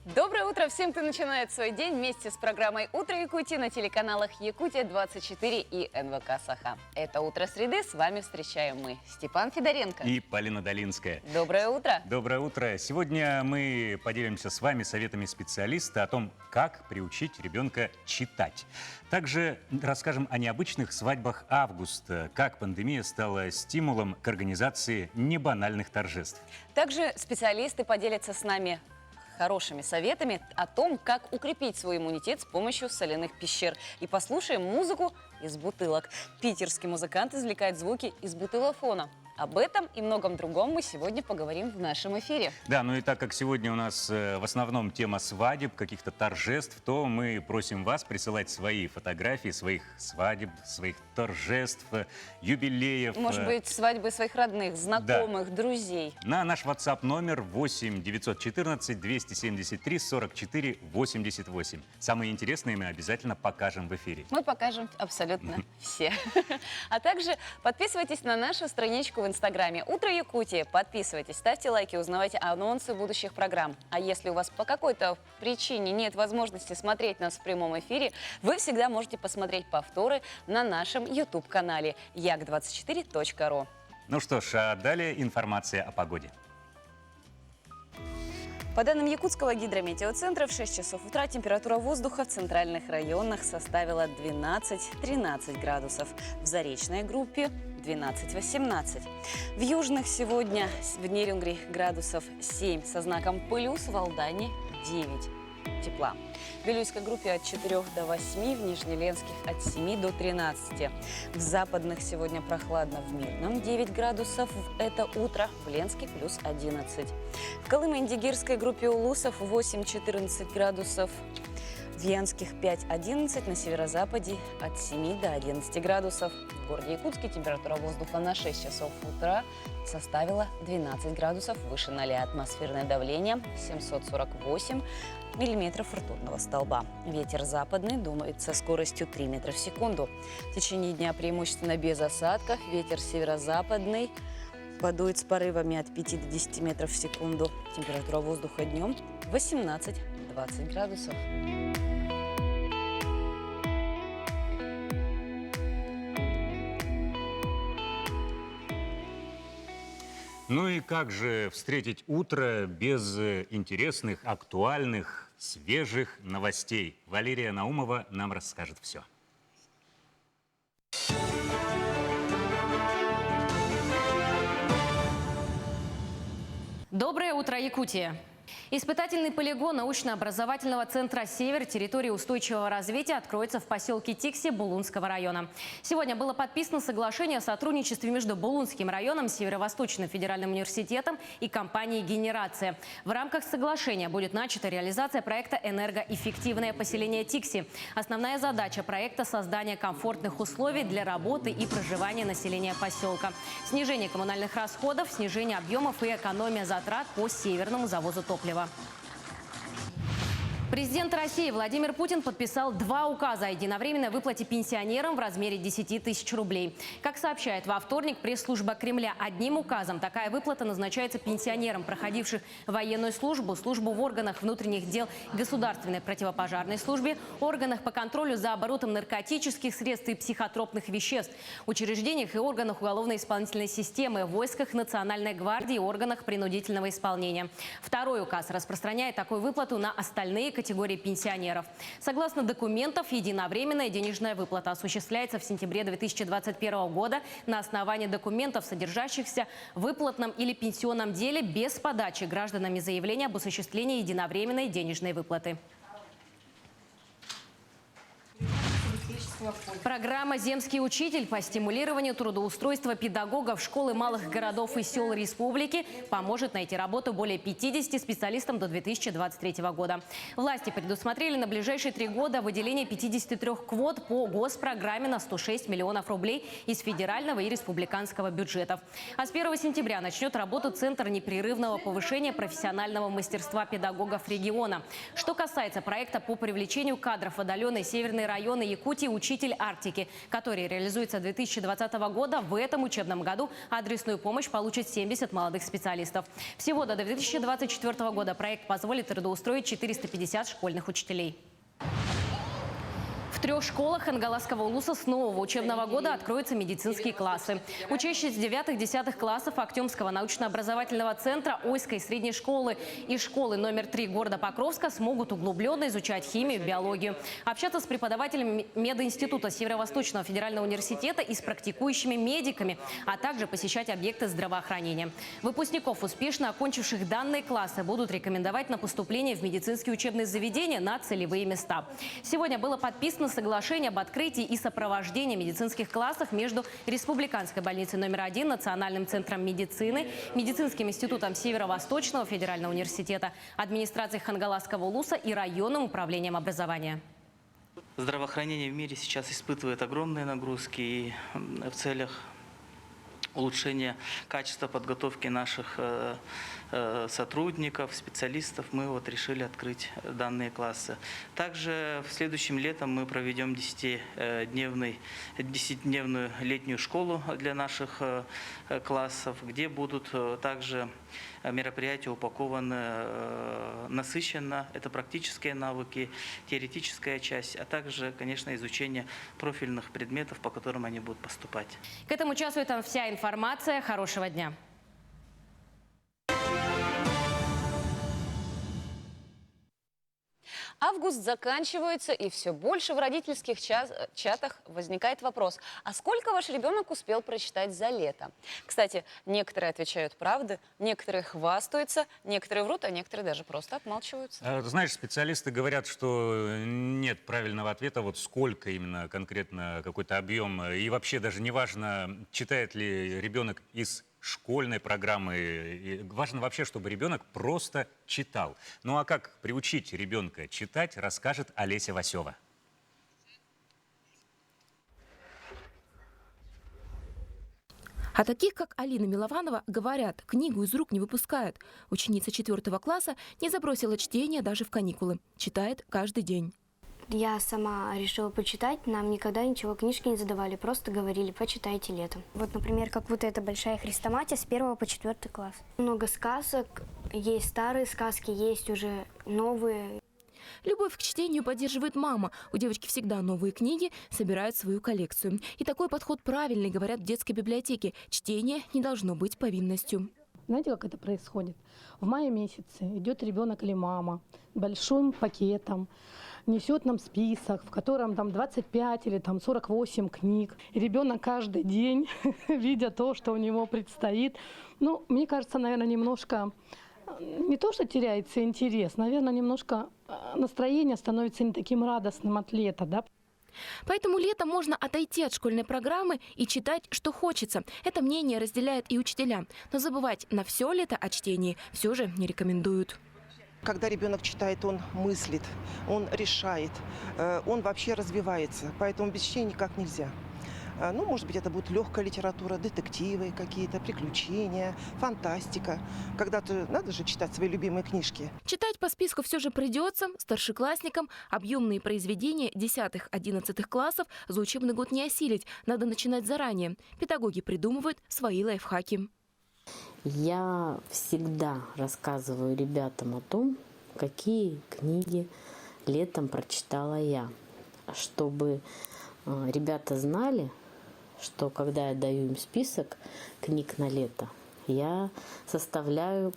Доброе утро всем, кто начинает свой день вместе с программой «Утро Якутии» на телеканалах «Якутия-24» и НВК «Саха». Это «Утро среды», с вами встречаем мы, Степан Федоренко и Полина Долинская. Доброе утро! Доброе утро! Сегодня мы поделимся с вами советами специалиста о том, как приучить ребенка читать. Также расскажем о необычных свадьбах августа, как пандемия стала стимулом к организации небанальных торжеств. Также специалисты поделятся с нами хорошими советами о том, как укрепить свой иммунитет с помощью соляных пещер. И послушаем музыку из бутылок. Питерский музыкант извлекает звуки из бутылофона. Об этом и многом другом мы сегодня поговорим в нашем эфире. Да, ну и так как сегодня у нас в основном тема свадеб, каких-то торжеств, то мы просим вас присылать свои фотографии своих свадеб, своих торжеств, юбилеев. Может быть, свадьбы своих родных, знакомых, да, друзей. На наш WhatsApp номер 8 914 273 44 88. Самые интересные мы обязательно покажем в эфире. Мы покажем абсолютно все. А также подписывайтесь на нашу страничку в Инстаграме «Утро Якутии». Подписывайтесь, ставьте лайки, узнавайте анонсы будущих программ. А если у вас по какой-то причине нет возможности смотреть нас в прямом эфире, вы всегда можете посмотреть повторы на нашем YouTube-канале як24.ру. Ну что ж, а далее информация о погоде. По данным Якутского гидрометеоцентра, в 6 часов утра температура воздуха в центральных районах составила 12-13 градусов. В заречной группе 12-18. В южных сегодня в Нерюнгри градусов 7 со знаком плюс, в Алдане 9 тепла. В Вилюйской группе от 4 до 8, в Нижнеленских от 7 до 13. В западных сегодня прохладно, в Мирном 9 градусов, это утро, в Ленске плюс 11. В Колымо-Индигирской группе улусов 8-14 градусов, в Янских 5-11, на северо-западе от 7 до 11 градусов. В городе Якутске температура воздуха на 6 часов утра составила 12 градусов, выше 0 атмосферное давление 748 миллиметров ртутного столба. Ветер западный дует со скоростью 3 метра в секунду. В течение дня преимущественно без осадков. Ветер северо-западный подует с порывами от 5 до 10 метров в секунду. Температура воздуха днем 18-20 градусов. Ну и как же встретить утро без интересных, актуальных, свежих новостей? Валерия Наумова нам расскажет все. Доброе утро, Якутия! Испытательный полигон научно-образовательного центра «Север» территории устойчивого развития откроется в поселке Тикси Булунского района. Сегодня было подписано соглашение о сотрудничестве между Булунским районом, Северо-Восточным федеральным университетом и компанией «Генерация». В рамках соглашения будет начата реализация проекта «Энергоэффективное поселение Тикси». Основная задача проекта – создание комфортных условий для работы и проживания населения поселка, снижение коммунальных расходов, снижение объемов и экономия затрат по северному завозу топлива. Президент России Владимир Путин подписал 2 указа о единовременной выплате пенсионерам в размере 10 тысяч рублей. Как сообщает во вторник пресс-служба Кремля, одним указом такая выплата назначается пенсионерам, проходивших военную службу, службу в органах внутренних дел, государственной противопожарной службе, органах по контролю за оборотом наркотических средств и психотропных веществ, учреждениях и органах уголовно-исполнительной системы, войсках Национальной гвардии и органах принудительного исполнения. Второй указ распространяет такую выплату на остальные категории пенсионеров. Согласно документам, единовременная денежная выплата осуществляется в сентябре 2021 года на основании документов, содержащихся в выплатном или пенсионном деле, без подачи гражданами заявления об осуществлении единовременной денежной выплаты. Программа «Земский учитель» по стимулированию трудоустройства педагогов школы малых городов и сел республики поможет найти работу более 50 специалистам до 2023 года. Власти предусмотрели на ближайшие 3 года выделение 53 квот по госпрограмме на 106 миллионов рублей из федерального и республиканского бюджетов. А с 1 сентября начнет работу Центр непрерывного повышения профессионального мастерства педагогов региона. Что касается проекта по привлечению кадров в отдаленные северные районы Якутии, учителей «Учитель Арктики», который реализуется с 2020 года. В этом учебном году адресную помощь получат 70 молодых специалистов. Всего до 2024 года проект позволит трудоустроить 450 школьных учителей. В 3 школах Хангаласского улуса с нового учебного года откроются медицинские классы. Учащиеся 9-10 классов Актемского научно-образовательного центра, Ойской средней школы и школы номер 3 города Покровска смогут углубленно изучать химию, биологию, общаться с преподавателями мединститута Северо-Восточного федерального университета и с практикующими медиками, а также посещать объекты здравоохранения. Выпускников, успешно окончивших данные классы, будут рекомендовать на поступление в медицинские учебные заведения на целевые места. Сегодня было подписано соглашение об открытии и сопровождении медицинских классов между Республиканской больницей номер 1, Национальным центром медицины, Медицинским институтом Северо-Восточного федерального университета, администрацией Хангаласского улуса и районным управлением образования. Здравоохранение в мире сейчас испытывает огромные нагрузки, и в целях улучшения качества подготовки наших сотрудников, специалистов мы решили открыть данные классы. Также в следующем летом мы проведем 10-дневную летнюю школу для наших классов, где будут также мероприятия упакованы насыщенно. Это практические навыки, теоретическая часть, а также, конечно, изучение профильных предметов, по которым они будут поступать. К этому часу это вся информация. Хорошего дня. Август заканчивается, и все больше в родительских чатах возникает вопрос: а сколько ваш ребенок успел прочитать за лето? Кстати, некоторые отвечают правду, некоторые хвастаются, некоторые врут, а некоторые даже просто отмалчиваются. Знаешь, специалисты говорят, что нет правильного ответа, вот сколько именно конкретно какой-то объем. И вообще даже не важно, читает ли ребенок из школьной программы. И важно вообще, чтобы ребенок просто читал. Ну а как приучить ребенка читать, расскажет Олеся Васева. А таких, как Алина Милованова, говорят, книгу из рук не выпускают. Ученица 4 класса не забросила чтение даже в каникулы. Читает каждый день. Я сама решила почитать, нам никогда ничего книжки не задавали, просто говорили: почитайте летом. Вот, например, как вот эта большая хрестоматия с 1 по 4 класс. Много сказок, есть старые сказки, есть уже новые. Любовь к чтению поддерживает мама. У девочки всегда новые книги, собирают свою коллекцию. И такой подход правильный, говорят в детской библиотеке. Чтение не должно быть повинностью. Знаете, как это происходит? В мае месяце идет ребенок или мама большим пакетом, несет нам список, в котором там 25 или там 48 книг. И ребенок каждый день, видя то, что у него предстоит, ну, мне кажется, наверное, немножко, не то, что теряется интерес, наверное, немножко настроение становится не таким радостным от лета, да. Поэтому летом можно отойти от школьной программы и читать, что хочется. Это мнение разделяют и учителя. Но забывать на все лето о чтении все же не рекомендуют. Когда ребенок читает, он мыслит, он решает, он вообще развивается. Поэтому без чтения никак нельзя. Ну, может быть, это будет легкая литература, детективы какие-то, приключения, фантастика. Когда-то надо же читать свои любимые книжки. Читать по списку все же придется. Старшеклассникам объемные произведения 10-11 классов за учебный год не осилить. Надо начинать заранее. Педагоги придумывают свои лайфхаки. Я всегда рассказываю ребятам о том, какие книги летом прочитала я, чтобы ребята знали, что когда я даю им список книг на лето, я составляю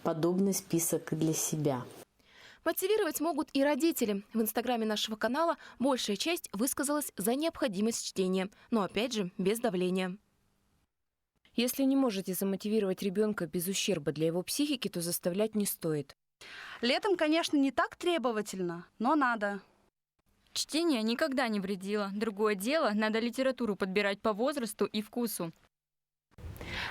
подобный список для себя. Мотивировать могут и родители. В инстаграме нашего канала большая часть высказалась за необходимость чтения, но опять же без давления. Если не можете замотивировать ребенка без ущерба для его психики, то заставлять не стоит. Летом, конечно, не так требовательно, но надо. Чтение никогда не вредило. Другое дело, надо литературу подбирать по возрасту и вкусу.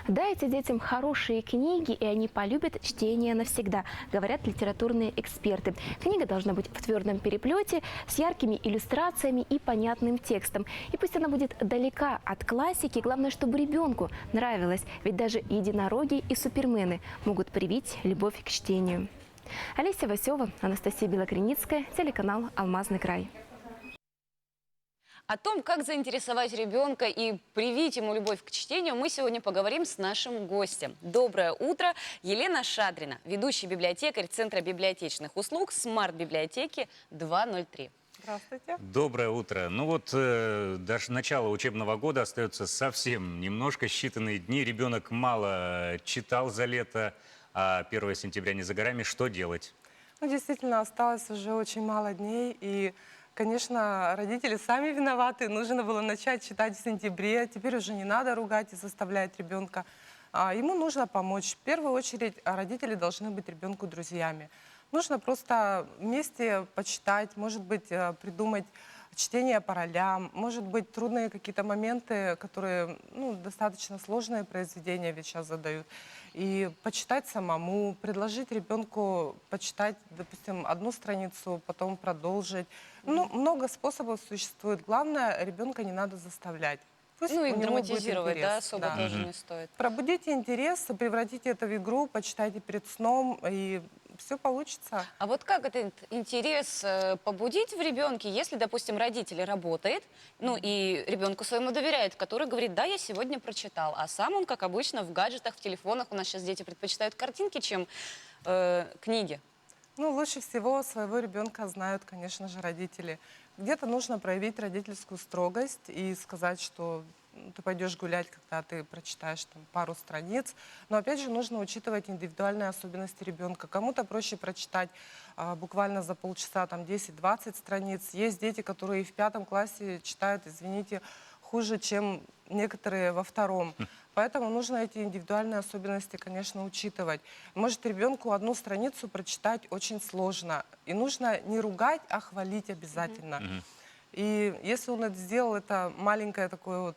Дайте детям хорошие книги, и они полюбят чтение навсегда, говорят литературные эксперты. Книга должна быть в твердом переплете, с яркими иллюстрациями и понятным текстом. И пусть она будет далека от классики, главное, чтобы ребенку нравилось, ведь даже единороги и супермены могут привить любовь к чтению. Олеся Васева, Анастасия Белокреницкая, телеканал «Алмазный край». О том, как заинтересовать ребенка и привить ему любовь к чтению, мы сегодня поговорим с нашим гостем. Доброе утро. Елена Шадрина, ведущий библиотекарь Центра библиотечных услуг «Смарт-библиотеки 203». Здравствуйте. Доброе утро. Ну вот даже начало учебного года остается совсем немножко, считанные дни. Ребенок мало читал за лето, а 1 сентября не за горами. Что делать? Ну, действительно, осталось уже очень мало дней, и, конечно, родители сами виноваты. Нужно было начать читать в сентябре. Теперь уже не надо ругать и заставлять ребенка. Ему нужно помочь. В первую очередь родители должны быть ребенку друзьями. Нужно просто вместе почитать, может быть, придумать чтение по ролям, может быть, трудные какие-то моменты, которые, достаточно сложные произведения ведь сейчас задают. И почитать самому, предложить ребенку почитать, допустим, одну страницу, потом продолжить. Много способов существует. Главное, ребенка не надо заставлять. Пусть Ну и у него будет драматизировать, да, интерес. особо тоже не стоит. Пробудите интерес, превратите это в игру, почитайте перед сном, и все получится. А вот как этот интерес побудить в ребенке, если, допустим, родитель работает, и ребенку своему доверяет, который говорит: да, я сегодня прочитал, а сам он, как обычно, в гаджетах, в телефонах, у нас сейчас дети предпочитают картинки, чем книги. Лучше всего своего ребенка знают, конечно же, родители. Где-то нужно проявить родительскую строгость и сказать, что ты пойдешь гулять, когда ты прочитаешь пару страниц. Но опять же нужно учитывать индивидуальные особенности ребенка. Кому-то проще прочитать буквально за полчаса 10-20 страниц. Есть дети, которые и в 5 классе читают, извините, хуже, чем некоторые во 2. Поэтому нужно эти индивидуальные особенности, конечно, учитывать. Может, ребенку одну страницу прочитать очень сложно. И нужно не ругать, а хвалить обязательно. И если он сделал это маленькое такое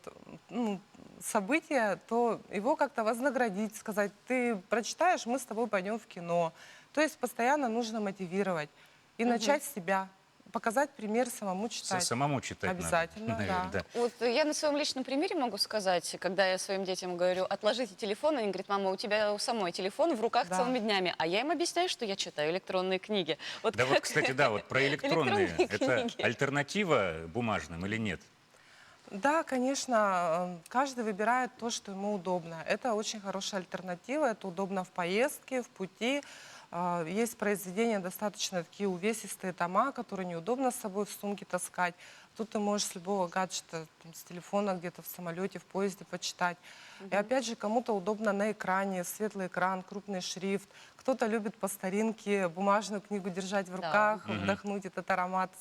событие, то его как-то вознаградить, сказать: ты прочитаешь, мы с тобой пойдем в кино. То есть постоянно нужно мотивировать. И начать с себя. Показать пример, самому читать. Самому читать обязательно, надо, наверное, да. Вот я на своем личном примере могу сказать, когда я своим детям говорю: отложите телефон, они говорят: мама, у тебя у самой телефон в руках целыми днями. А я им объясняю, что я читаю электронные книги. Кстати, вот про электронные. Это книги. альтернатива бумажным или нет? Да, конечно, каждый выбирает то, что ему удобно. Это очень хорошая альтернатива, это удобно в поездке, в пути. Есть произведения достаточно такие увесистые тома, которые неудобно с собой в сумке таскать. Тут ты можешь с любого гаджета, с телефона где-то в самолете, в поезде почитать. И опять же, кому-то удобно на экране, светлый экран, крупный шрифт. Кто-то любит по старинке бумажную книгу держать в руках, вдохнуть этот аромат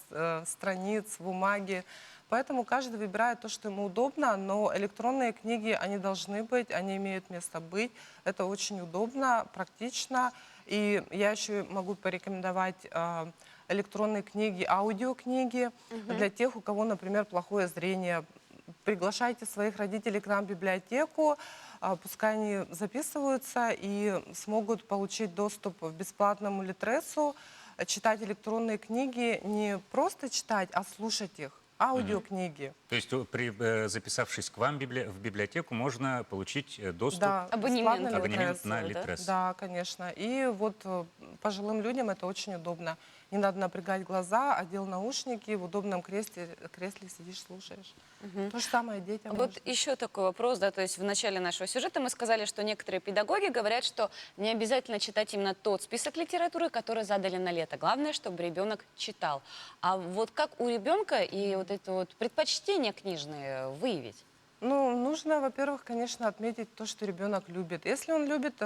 страниц, бумаги. Поэтому каждый выбирает то, что ему удобно, но электронные книги, они должны быть, они имеют место быть. Это очень удобно, практично. И я еще могу порекомендовать электронные книги, аудиокниги для тех, у кого, например, плохое зрение. Приглашайте своих родителей к нам в библиотеку, пускай они записываются и смогут получить доступ к бесплатному литресу, читать электронные книги, не просто читать, а слушать их. Аудиокниги. То есть, записавшись к вам в библиотеку, можно получить доступ, да, абонемент на Литрес. Да, конечно. И вот пожилым людям это очень удобно. Не надо напрягать глаза, одел наушники, в удобном кресле сидишь, слушаешь. То же самое детям. Вот еще такой вопрос, то есть в начале нашего сюжета мы сказали, что некоторые педагоги говорят, что не обязательно читать именно тот список литературы, который задали на лето. Главное, чтобы ребенок читал. А вот как у ребенка и вот это вот предпочтения книжные выявить? Нужно, во-первых, конечно, отметить то, что ребенок любит. Если он любит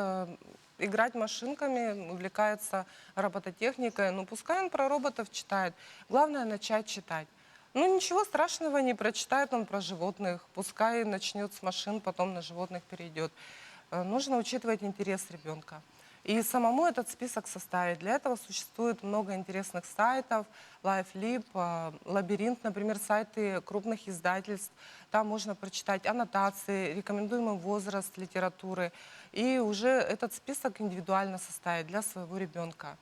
играть машинками, увлекается робототехникой, пускай он про роботов читает. Главное начать читать. Ничего страшного не прочитает он про животных. Пускай начнет с машин, потом на животных перейдет. Нужно учитывать интерес ребенка. И самому этот список составить. Для этого существует много интересных сайтов. LiveLib, Лабиринт, например, сайты крупных издательств. Там можно прочитать аннотации, рекомендуемый возраст литературы. И уже этот список индивидуально составить для своего ребенка.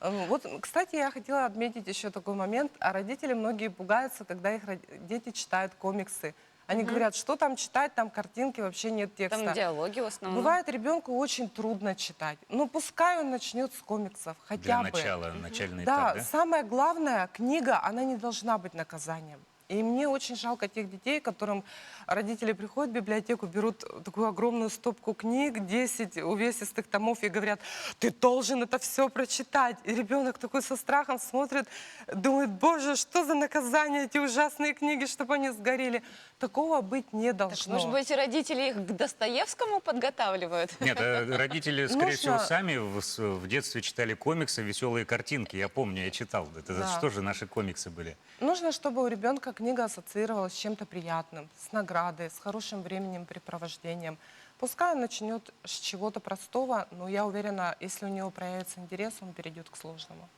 Вот, кстати, я хотела отметить еще такой момент. Родители многие пугаются, когда их дети читают комиксы. Они говорят, что там читать, там картинки, вообще нет текста. Там диалоги в основном. Бывает, ребенку очень трудно читать. Пускай он начнет с комиксов, хотя бы. Для начала, начальный да, этап, да? Самое главное, книга, она не должна быть наказанием. И мне очень жалко тех детей, которым родители приходят в библиотеку, берут такую огромную стопку книг, 10 увесистых томов и говорят: ты должен это все прочитать. И ребенок такой со страхом смотрит, думает: боже, что за наказание, эти ужасные книги, чтобы они сгорели. Такого быть не должно. Может быть, родители их к Достоевскому подготавливают? Нет, родители, скорее всего, сами в детстве читали комиксы, веселые картинки. Я помню, я читал. Это что же наши комиксы были? Нужно, чтобы у ребенка книга ассоциировалась с чем-то приятным, с наградой, с хорошим временем-препровождением. Пускай он начнет с чего-то простого, но я уверена, если у него проявится интерес, он перейдет к сложному.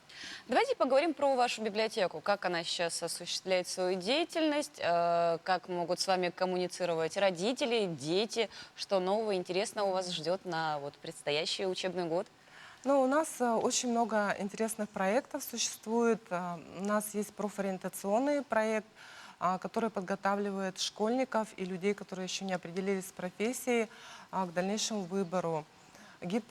Давайте поговорим про вашу библиотеку. Как она сейчас осуществляет свою деятельность, как могут с вами коммуницировать родители, дети, что нового, интересного у вас ждет на предстоящий учебный год? Ну, у нас очень много интересных проектов существует. У нас есть профориентационный проект, который подготавливает школьников и людей, которые еще не определились с профессией, к дальнейшему выбору. Гид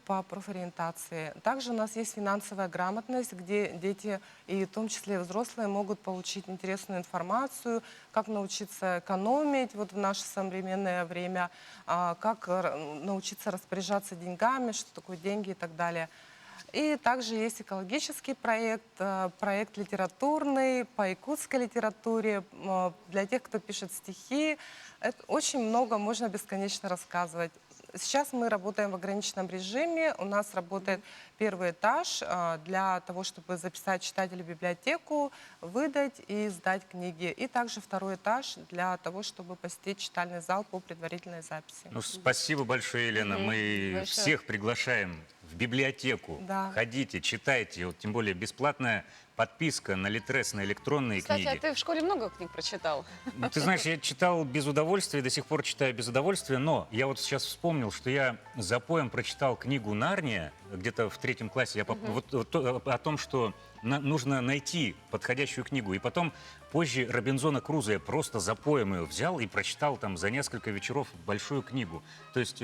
по профориентации. Также у нас есть финансовая грамотность, где дети, и в том числе взрослые, могут получить интересную информацию, как научиться экономить в наше современное время, как научиться распоряжаться деньгами, что такое деньги и так далее. И также есть экологический проект, проект литературный по якутской литературе, для тех, кто пишет стихи. Это очень много, можно бесконечно рассказывать. Сейчас мы работаем в ограниченном режиме. У нас работает первый этаж для того, чтобы записать читателя в библиотеку, выдать и сдать книги. И также второй этаж для того, чтобы посетить читальный зал по предварительной записи. Ну, спасибо большое, Елена. Мы всех приглашаем в библиотеку. Да. Ходите, читайте. Тем более бесплатная подписка на Литрес, на электронные Кстати, книги. а ты в школе много книг прочитал? Ну, ты знаешь, я читал без удовольствия, до сих пор читаю без удовольствия, но я сейчас вспомнил, что я за поем прочитал книгу «Нарния», где-то в 3 классе, о том, что нужно найти подходящую книгу. И потом, позже, Робинзона Крузо я просто за поем ее взял и прочитал там за несколько вечеров большую книгу. То есть,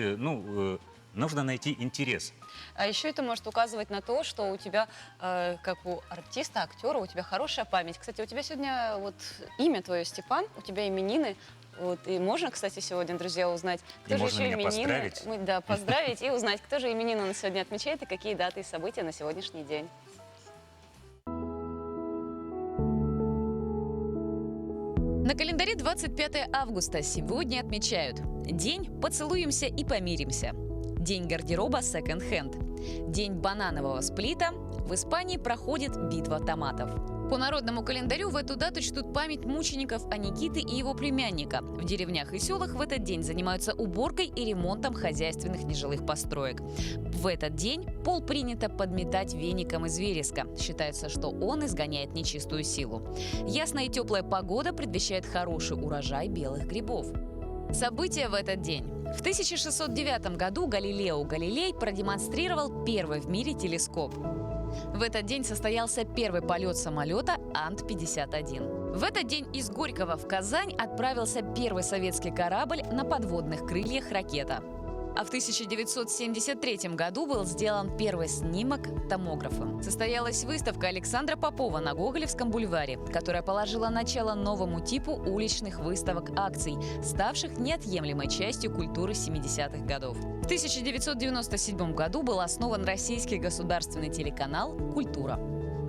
нужно найти интерес. А еще это может указывать на то, что у тебя, как у артиста, актера, у тебя хорошая память. Кстати, у тебя сегодня имя твое Степан, у тебя именины. И можно, кстати, сегодня, друзья, узнать, кто же еще именины. Поздравить и узнать, кто же именины на сегодня отмечает и какие даты и события на сегодняшний день. На календаре 25 августа сегодня отмечают День «Поцелуемся и помиримся», День гардероба секонд-хенд, День бананового сплита. В Испании проходит битва томатов. По народному календарю в эту дату чтут память мучеников Аникиты и его племянника. В деревнях и селах в этот день занимаются уборкой и ремонтом хозяйственных нежилых построек. В этот день пол принято подметать веником из вереска. Считается, что он изгоняет нечистую силу. Ясная и теплая погода предвещает хороший урожай белых грибов. События в этот день. В 1609 году Галилео Галилей продемонстрировал первый в мире телескоп. В этот день состоялся первый полет самолета Ан-51. В этот день из Горького в Казань отправился первый советский корабль на подводных крыльях «Ракета». А в 1973 году был сделан первый снимок томографом. Состоялась выставка Александра Попова на Гоголевском бульваре, которая положила начало новому типу уличных выставок-акций, ставших неотъемлемой частью культуры 70-х годов. В 1997 году был основан российский государственный телеканал «Культура».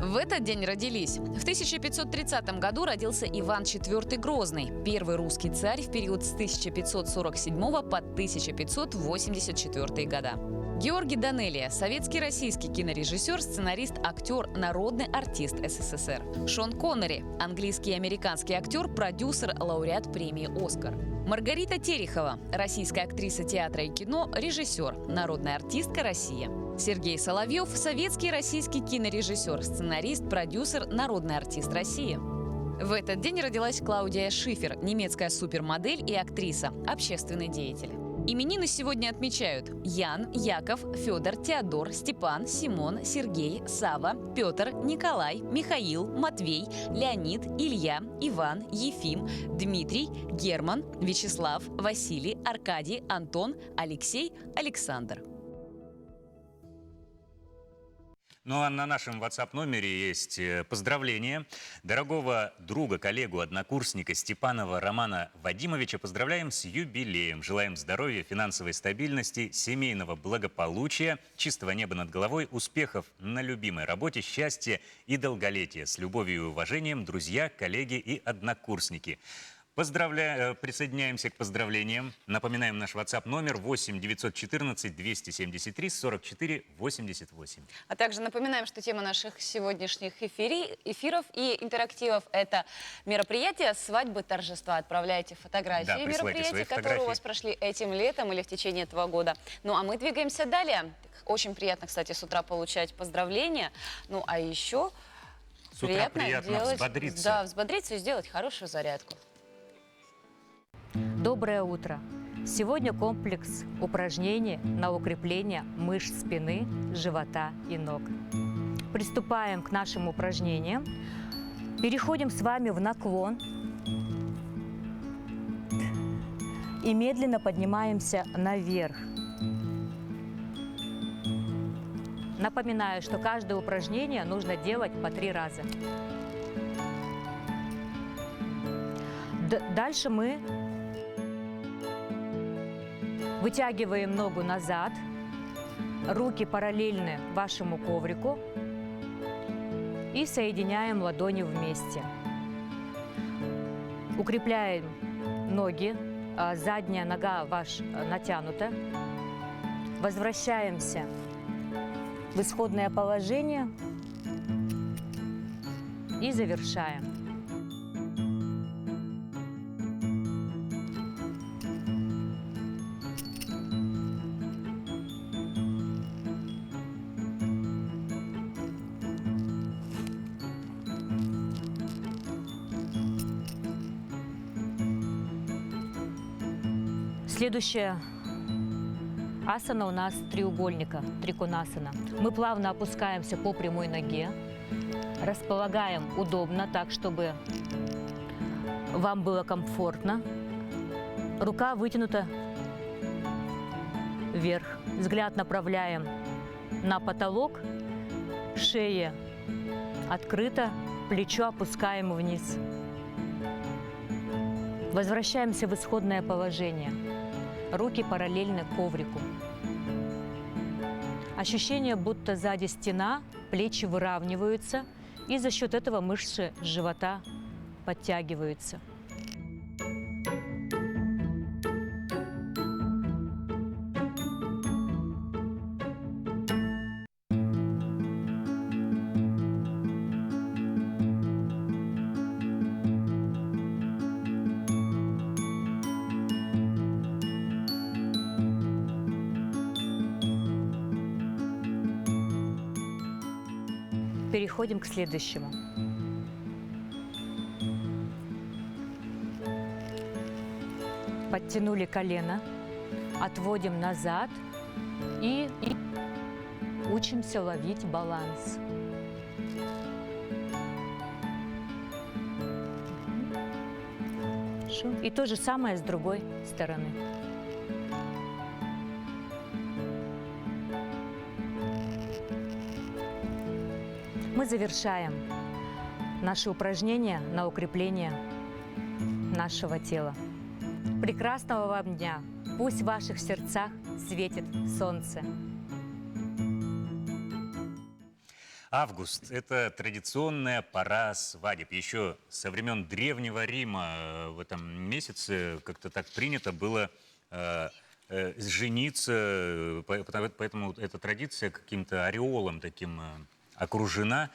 В этот день родились. В 1530 году родился Иван IV Грозный, первый русский царь в период с 1547 по 1584 года. Георгий Данелия, советский российский кинорежиссер, сценарист, актер, народный артист СССР. Шон Коннери, английский и американский актер, продюсер, лауреат премии «Оскар». Маргарита Терехова, российская актриса театра и кино, режиссер, народная артистка, Россия. Сергей Соловьев, советский и российский кинорежиссер, сценарист, продюсер, народный артист России. В этот день родилась Клаудия Шифер, немецкая супермодель и актриса, общественный деятель. Именины сегодня отмечают Ян, Яков, Федор, Теодор, Степан, Симон, Сергей, Сава, Петр, Николай, Михаил, Матвей, Леонид, Илья, Иван, Ефим, Дмитрий, Герман, Вячеслав, Василий, Аркадий, Антон, Алексей, Александр. Ну а на нашем WhatsApp-номере есть поздравления. Дорогого друга, коллегу, однокурсника Степанова Романа Вадимовича поздравляем с юбилеем. Желаем здоровья, финансовой стабильности, семейного благополучия, чистого неба над головой, успехов на любимой работе, счастья и долголетия. С любовью и уважением, друзья, коллеги и однокурсники. Присоединяемся к поздравлениям. Напоминаем наш WhatsApp номер 8 914 273 44 88. А также напоминаем, что тема наших сегодняшних эфиров и интерактивов – это мероприятия, свадьбы, торжества. Отправляйте фотографии мероприятий, которые у вас прошли этим летом или в течение этого года. Ну а мы двигаемся далее. Очень приятно, кстати, с утра получать поздравления. Ну а еще с утра приятно взбодриться. Да, взбодриться и сделать хорошую зарядку. Доброе утро! Сегодня комплекс упражнений на укрепление мышц спины, живота и ног. Приступаем к нашим упражнениям. Переходим с вами в наклон. И медленно поднимаемся наверх. Напоминаю, что каждое упражнение нужно делать по 3 раза. Дальше мы вытягиваем ногу назад, руки параллельны вашему коврику и соединяем ладони вместе. Укрепляем ноги, задняя нога ваша натянута. Возвращаемся в исходное положение и завершаем. Следующая асана у нас треугольника, триконасана. Мы плавно опускаемся по прямой ноге, располагаем удобно, так, чтобы вам было комфортно. Рука вытянута вверх. Взгляд направляем на потолок, шея открыта, плечо опускаем вниз. Возвращаемся в исходное положение. Руки параллельны коврику. Ощущение, будто сзади стена, плечи выравниваются, и за счет этого мышцы живота подтягиваются. Переходим к следующему. Подтянули колено, отводим назад и учимся ловить баланс. И то же самое с другой стороны. Мы завершаем наши упражнения на укрепление нашего тела. Прекрасного вам дня! Пусть в ваших сердцах светит солнце. Август – это традиционная пора свадеб. Еще со времен Древнего Рима в этом месяце как-то так принято было жениться, поэтому эта традиция каким-то ореолом таким окружена.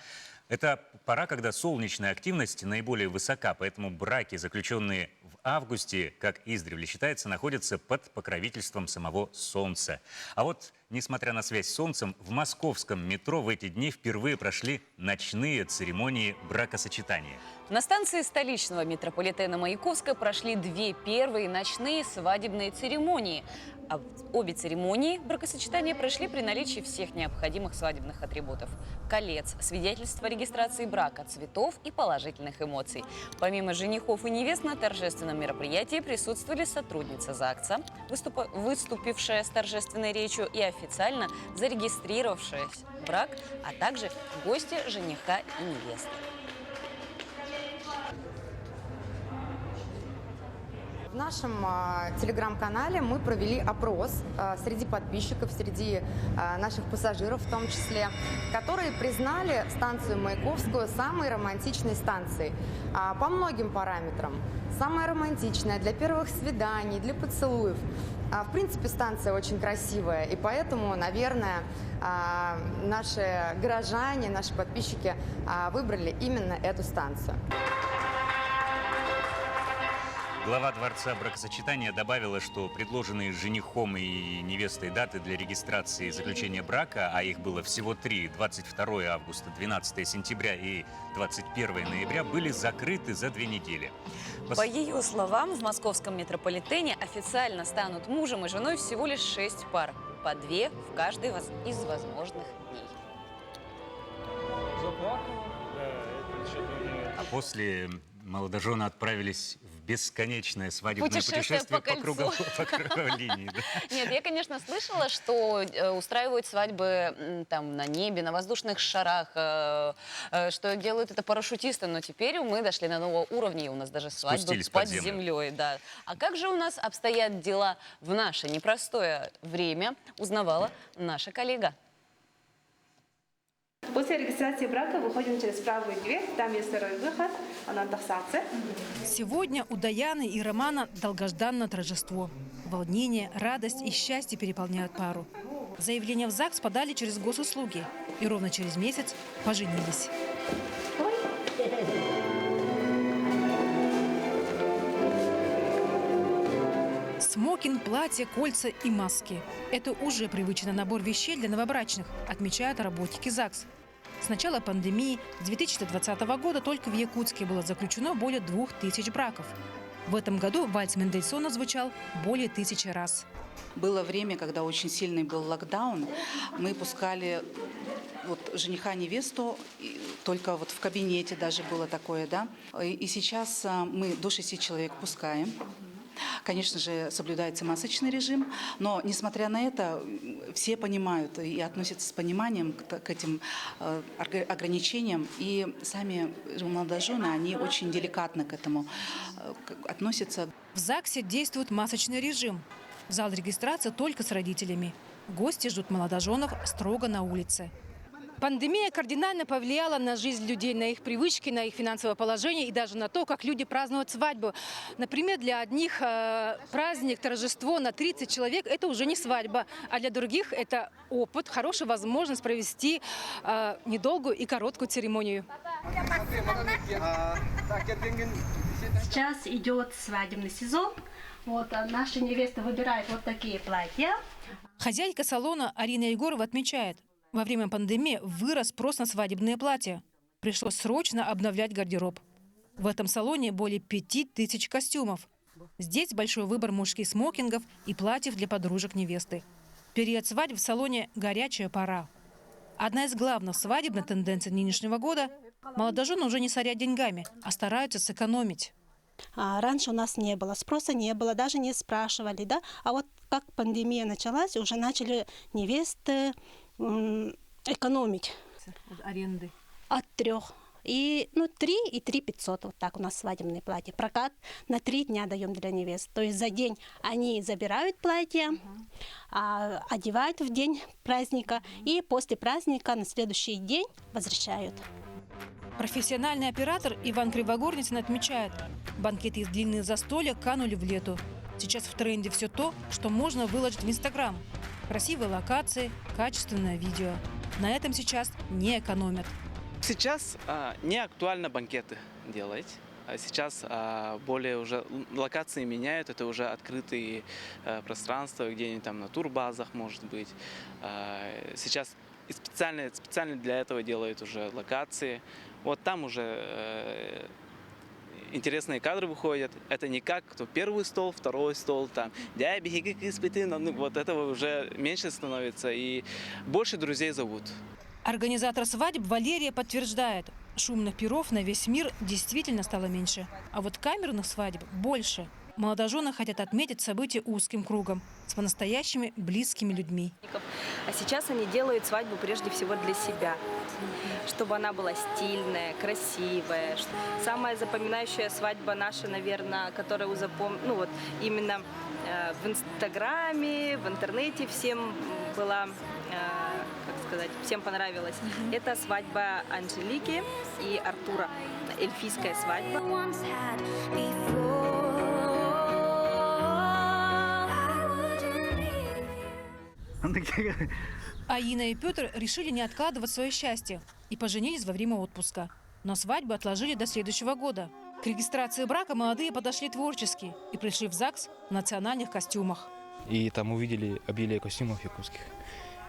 Это пора, когда солнечная активность наиболее высока, поэтому браки, заключенные в августе, как издревле считается, находятся под покровительством самого Солнца. А вот, несмотря на связь с Солнцем, в московском метро в эти дни впервые прошли ночные церемонии бракосочетания. На станции столичного метрополитена Маяковской прошли 2 первые ночные свадебные церемонии. А обе церемонии бракосочетания прошли при наличии всех необходимых свадебных атрибутов: колец, свидетельства о регистрации брака, цветов и положительных эмоций. Помимо женихов и невест на торжественном мероприятии присутствовали сотрудница ЗАГСа, выступившая с торжественной речью, и официально зарегистрировавшаяся брак, а также гости жениха и невесты. В нашем телеграм-канале мы провели опрос среди подписчиков, среди наших пассажиров в том числе, которые признали станцию Маяковскую самой романтичной станцией по многим параметрам. Самая романтичная для первых свиданий, для поцелуев. В принципе, станция очень красивая, и поэтому, наверное, наши горожане, наши подписчики выбрали именно эту станцию. Глава Дворца бракосочетания добавила, что предложенные женихом и невестой даты для регистрации и заключения брака, а их было всего 3, 22 августа, 12 сентября и 21 ноября, были закрыты за 2 недели. По ее словам, в московском метрополитене официально станут мужем и женой всего лишь 6 пар, по 2 в каждый из возможных дней. А после молодожены отправились в бесконечное свадебное путешествие по круговой линии. Да. Нет, я, конечно, слышала, что устраивают свадьбы там на небе, на воздушных шарах, что делают это парашютисты, но теперь мы дошли до нового уровня, и у нас даже свадьбы под землей. Да. А как же у нас обстоят дела в наше непростое время, узнавала наша коллега. После регистрации брака выходим через правую дверь, там есть второй выход, она досаться. Сегодня у Даяны и Романа долгожданное торжество. Волнение, радость и счастье переполняют пару. Заявление в ЗАГС подали через госуслуги и ровно через месяц поженились. Смокинг, платье, кольца и маски. Это уже привычный набор вещей для новобрачных, отмечают работники ЗАГС. С начала пандемии 2020 года только в Якутске было заключено более 2000 браков. В этом году вальс Мендельсона звучал более 1000 раз. Было время, когда очень сильный был локдаун. Мы пускали жениха-невесту, только в кабинете даже было такое, да. И сейчас мы до 6 человек пускаем. Конечно же, соблюдается масочный режим, но, несмотря на это, все понимают и относятся с пониманием к этим ограничениям. И сами молодожены, они очень деликатно к этому относятся. В ЗАГСе действует масочный режим. В зал регистрации только с родителями. Гости ждут молодоженов строго на улице. Пандемия кардинально повлияла на жизнь людей, на их привычки, на их финансовое положение и даже на то, как люди празднуют свадьбу. Например, для одних праздник, торжество на 30 человек – это уже не свадьба, а для других это опыт, хорошая возможность провести недолгую и короткую церемонию. Сейчас идет свадебный сезон. Наши невесты выбирают вот такие платья. Хозяйка салона Арина Егорова отмечает, во время пандемии вырос спрос на свадебные платья. Пришлось срочно обновлять гардероб. В этом салоне более 5000 костюмов. Здесь большой выбор мужских смокингов и платьев для подружек невесты. Период свадьб в салоне – горячая пора. Одна из главных свадебных тенденций нынешнего года – молодожены уже не сорят деньгами, а стараются сэкономить. Раньше у нас не было спроса, не было, даже не спрашивали, да. А вот как пандемия началась, уже начали невесты экономить. Аренды? От 3. 3 и 3 500. Вот так у нас свадебные платья. Прокат на 3 дня даем для невест. То есть за день они забирают платье, одевают в день праздника и после праздника на следующий день возвращают. Профессиональный оператор Иван Кривогорницын отмечает, банкеты из длинных застолья канули в лету. Сейчас в тренде все то, что можно выложить в Инстаграм. Красивые локации, качественное видео. На этом сейчас не экономят. Сейчас не актуально банкеты делать. Сейчас более уже локации меняют, это уже открытые пространства, где-нибудь там на турбазах, может быть. Сейчас специально для этого делают уже локации. Вот там уже интересные кадры выходят. Это не как кто первый стол, второй стол, там, вот этого уже меньше становится, и больше друзей зовут. Организатор свадеб Валерия подтверждает, шумных пиров на весь мир действительно стало меньше. А вот камерных свадеб больше. Молодожены хотят отметить событие узким кругом, с по-настоящими близкими людьми. А сейчас они делают свадьбу прежде всего для себя, чтобы она была стильная, красивая. Самая запоминающая свадьба наша, наверное, которая именно в Инстаграме, в интернете всем была, всем понравилась. Это свадьба Анжелики и Артура, эльфийская свадьба. Аина и Петр решили не откладывать свое счастье и поженились во время отпуска. Но свадьбу отложили до следующего года. К регистрации брака молодые подошли творчески и пришли в ЗАГС в национальных костюмах. И там увидели обилие костюмов якутских.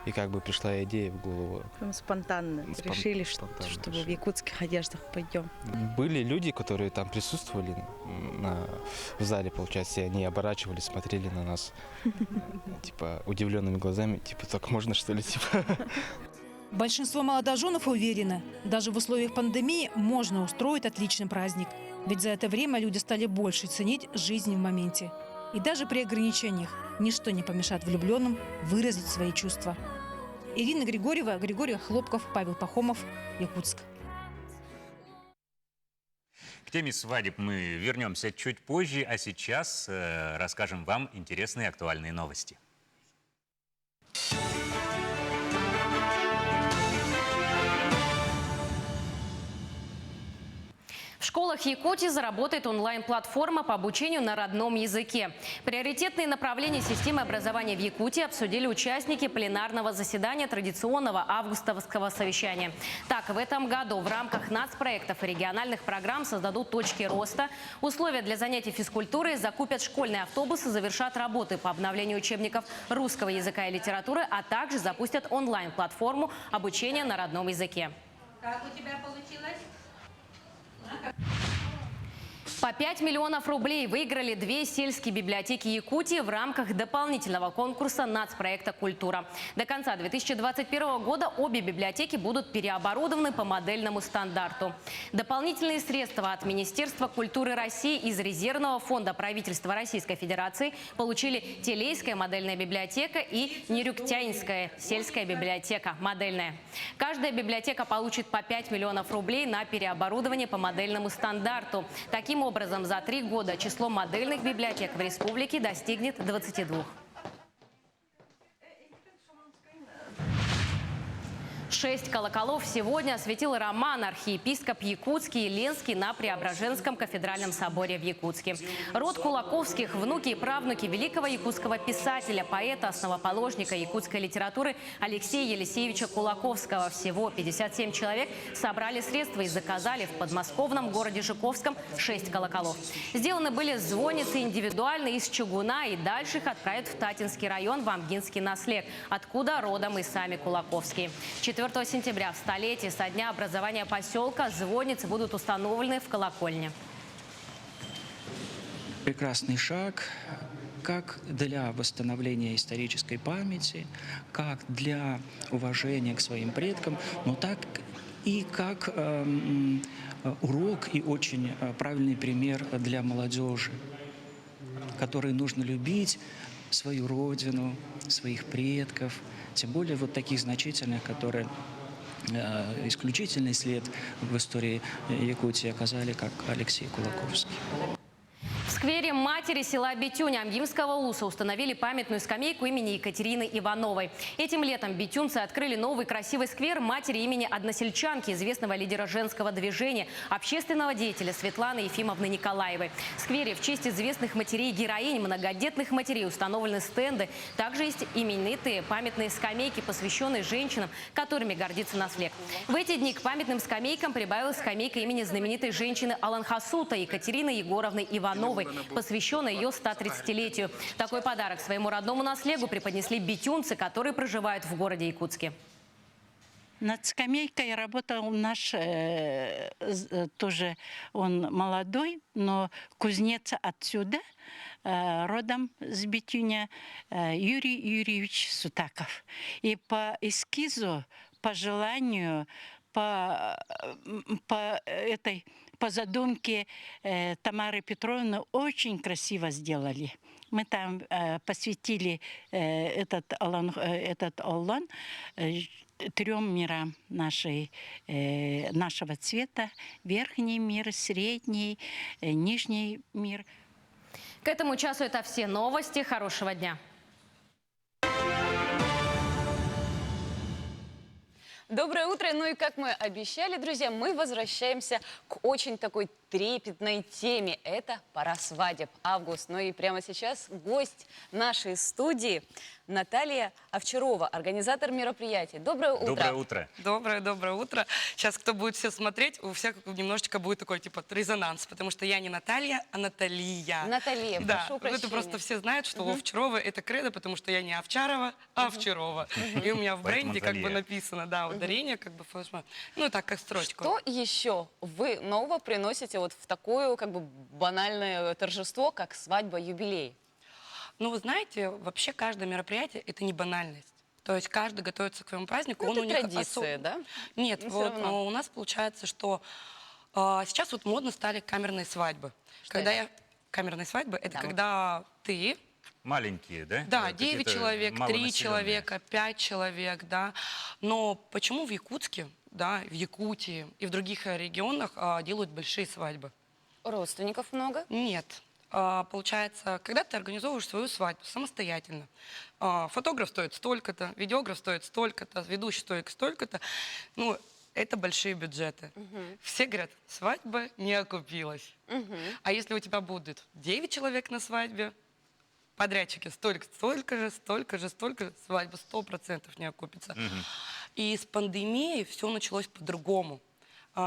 И пришла идея в голову. Спонтанно решили, чтобы в якутских одеждах пойдем. Были люди, которые там присутствовали в зале, получается, и они оборачивались, смотрели на нас удивленными глазами, так можно, что ли, Большинство молодоженов уверены, даже в условиях пандемии можно устроить отличный праздник. Ведь за это время люди стали больше ценить жизнь в моменте. И даже при ограничениях ничто не помешает влюбленным выразить свои чувства. Ирина Григорьева, Григорий Хлопков, Павел Пахомов, Якутск. К теме свадеб мы вернемся чуть позже, а сейчас расскажем вам интересные актуальные новости. В школах Якутии заработает онлайн-платформа по обучению на родном языке. Приоритетные направления системы образования в Якутии обсудили участники пленарного заседания традиционного августовского совещания. Так, в этом году в рамках нацпроектов и региональных программ создадут точки роста, условия для занятий физкультурой, закупят школьные автобусы, завершат работы по обновлению учебников русского языка и литературы, а также запустят онлайн-платформу обучения на родном языке. Как у тебя получилось? По 5 миллионов рублей выиграли 2 сельские библиотеки Якутии в рамках дополнительного конкурса нацпроекта «Культура». До конца 2021 года обе библиотеки будут переоборудованы по модельному стандарту. Дополнительные средства от Министерства культуры России из резервного фонда правительства Российской Федерации получили Телейская модельная библиотека и Нерюктянская сельская библиотека модельная. Каждая библиотека получит по 5 миллионов рублей на переоборудование по модельному стандарту. Таким образом, за 3 года число модельных библиотек в республике достигнет 22. 6 колоколов сегодня осветил роман архиепископ Якутский и Ленский на Преображенском кафедральном соборе в Якутске. Род Кулаковских, внуки и правнуки великого якутского писателя, поэта, основоположника якутской литературы Алексея Елисеевича Кулаковского. Всего 57 человек собрали средства и заказали в подмосковном городе Жуковском 6 колоколов. Сделаны были звонницы индивидуально из чугуна, и дальше их отправят в Татинский район, в Амгинский наслег, откуда родом и сами Кулаковские. 4 сентября, в столетие со дня образования поселка, звонницы будут установлены в колокольне. Прекрасный шаг как для восстановления исторической памяти, как для уважения к своим предкам, но так и как урок и очень правильный пример для молодежи, которой нужно любить свою родину, своих предков, тем более вот таких значительных, которые исключительный след в истории Якутии оказали, как Алексей Кулаковский. В сквере матери села Битюнь Амгинского улуса установили памятную скамейку имени Екатерины Ивановой. Этим летом битюнцы открыли новый красивый сквер матери имени односельчанки, известного лидера женского движения, общественного деятеля Светланы Ефимовны Николаевой. В сквере в честь известных матерей-героинь, многодетных матерей установлены стенды. Также есть именитые памятные скамейки, посвященные женщинам, которыми гордится наследник. В эти дни к памятным скамейкам прибавилась скамейка имени знаменитой женщины Аланхасута Екатерины Егоровны Ивановой, посвященной ее 130-летию. Такой подарок своему родному наследнику преподнесли битюнцы, которые проживают в городе Якутске. Над скамейкой работал наш, тоже он молодой, но кузнец отсюда, родом с Битюня, Юрий Юрьевич Сутаков. И по эскизу, по желанию, по по задумке Тамары Петровны очень красиво сделали. Мы там посвятили этот Аллан 3 мирам нашего цвета. Верхний мир, средний, нижний мир. К этому часу это все новости. Хорошего дня. Доброе утро. Ну и как мы обещали, друзья, мы возвращаемся к очень такой трепетной теме. Это пора свадеб. Август. Ну и прямо сейчас гость нашей студии Наталья Овчарова, организатор мероприятия. Доброе утро. Доброе утро. Доброе утро. Сейчас, кто будет все смотреть, у всех немножечко будет такой, типа, резонанс, потому что я не Наталья, а Наталья. Наталья, да, прошу прощения. это просто все знают, что Овчарова это кредо, потому что я не Овчарова, а Овчарова. И у меня в бренде как бы написано, да, ударение, как бы, ну так, как строчку. Что еще вы нового приносите вот в такое, как бы, банальное торжество, как свадьба, юбилей? Ну, вы знаете, вообще каждое мероприятие – это не банальность. То есть каждый готовится к своему празднику. Ну, он это у них традиция, да? Нет, Но вот у нас получается, что сейчас вот модно стали камерные свадьбы. Камерные свадьбы – это когда ты… Маленькие, да? Да, 9 человек, 3 человека, 5 человек, да. Но почему в Якутске, да, в Якутии и в других регионах делают большие свадьбы? Родственников много? Нет. Получается, когда ты организовываешь свою свадьбу самостоятельно, фотограф стоит столько-то, видеограф стоит столько-то, ведущий стоит столько-то, ну, это большие бюджеты. Все говорят, свадьба не окупилась. А если у тебя будет 9 человек на свадьбе, подрядчики столько же, свадьба 100% не окупится. И с пандемией все началось по-другому.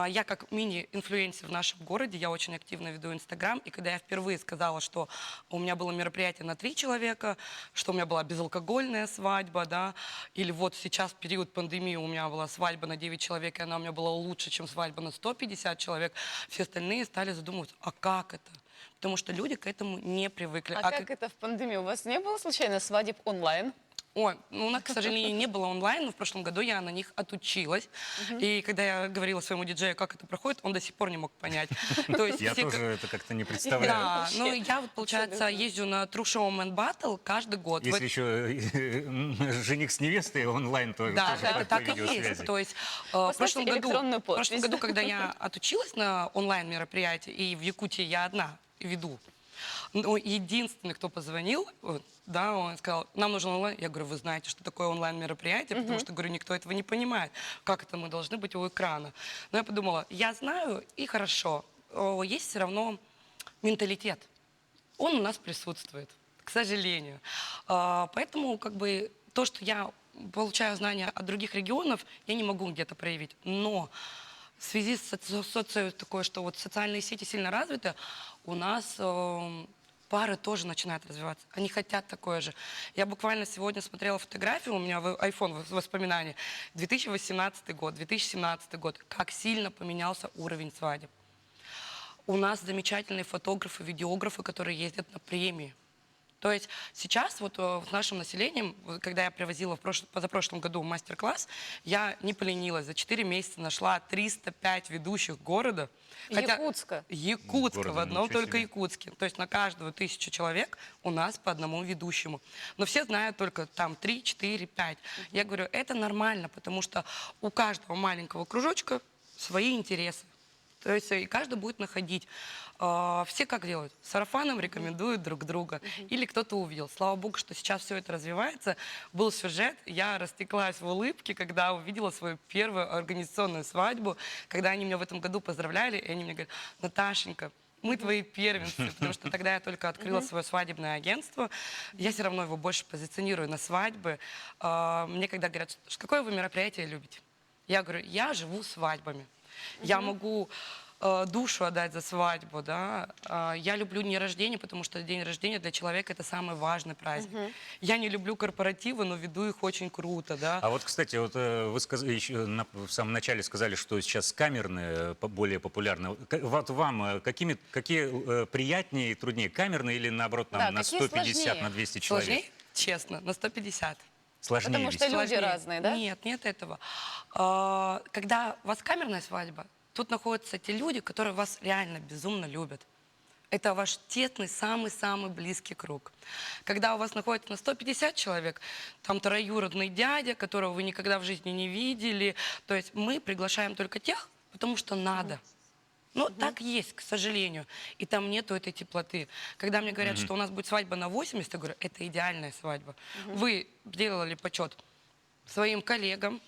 Я как мини-инфлюенсер в нашем городе, я очень активно веду Инстаграм, и когда я впервые сказала, что у меня было мероприятие на 3 человека, что у меня была безалкогольная свадьба, да, или вот сейчас в период пандемии у меня была свадьба на 9 человек, и она у меня была лучше, чем свадьба на 150 человек, все остальные стали задумываться, а как это? Потому что люди к этому не привыкли. А как это в пандемию? У вас не было случайно свадеб онлайн? Ой, ну, у нас, к сожалению, не было онлайн, но в прошлом году я на них отучилась. И когда я говорила своему диджею, как это проходит, он до сих пор не мог понять. Я тоже это как-то не представляю. Да, ну я вот, получается, езжу на True Show Man Battle каждый год. Если еще жених с невестой онлайн, то да, тоже так и есть. То есть в прошлом году, когда я отучилась на онлайн мероприятие, и в Якутии я одна веду, но единственный, кто позвонил, да, он сказал, нам нужен онлайн. Я говорю, вы знаете, что такое онлайн-мероприятие? Потому что, говорю, никто этого не понимает. Как это мы должны быть у экрана? Но я подумала, я знаю, и хорошо. Есть все равно менталитет. Он у нас присутствует, к сожалению. Поэтому, как бы, то, что я получаю знания от других регионов, я не могу где-то проявить. Но в связи с такое, что вот социальные сети сильно развиты, у нас пары тоже начинают развиваться. Они хотят такое же. Я буквально сегодня смотрела фотографию, у меня в iPhone воспоминания. 2018 год, 2017 год. Как сильно поменялся уровень свадеб. У нас замечательные фотографы, видеографы, которые ездят на премии. То есть сейчас вот в нашем населении, когда я привозила позапрошлом году мастер-класс, я не поленилась. За 4 месяца нашла 305 ведущих города. Якутска? Якутска, в одном только Якутске. То есть на каждого 1000 человек у нас по одному ведущему. Но все знают только там 3, 4, 5. Я говорю, это нормально, потому что у каждого маленького кружочка свои интересы. То есть и каждый будет находить. Все как делают? Сарафаном рекомендуют друг друга. Или кто-то увидел. Слава богу, что сейчас все это развивается. Был сюжет, я растеклась в улыбке, когда увидела свою первую организационную свадьбу, когда они меня в этом году поздравляли, и они мне говорят, Наташенька, мы твои первенцы, потому что тогда я только открыла свое свадебное агентство. Я все равно его больше позиционирую на свадьбы. Мне когда говорят, какое вы мероприятие любите? Я говорю, я живу свадьбами. Я могу душу отдать за свадьбу, да. Я люблю дни рождения, потому что день рождения для человека это самый важный праздник. Я не люблю корпоративы, но веду их очень круто, да. А вот, кстати, вот вы еще в самом начале сказали, что сейчас камерные более популярны. Вот вам какие приятнее и труднее, камерные или наоборот нам на 150, на 200 человек? Сложнее? Честно, на 150. Сложнее. Потому что люди разные, да? Нет, нет этого. Когда у вас камерная свадьба, тут находятся те люди, которые вас реально безумно любят. Это ваш тесный, самый-самый близкий круг. Когда у вас находится на 150 человек, там троюродный дядя, которого вы никогда в жизни не видели, то есть мы приглашаем только тех, потому что надо. Ну, так есть, к сожалению. И там нету этой теплоты. Когда мне говорят, что у нас будет свадьба на 80, я говорю, это идеальная свадьба. Вы сделали почет своим коллегам,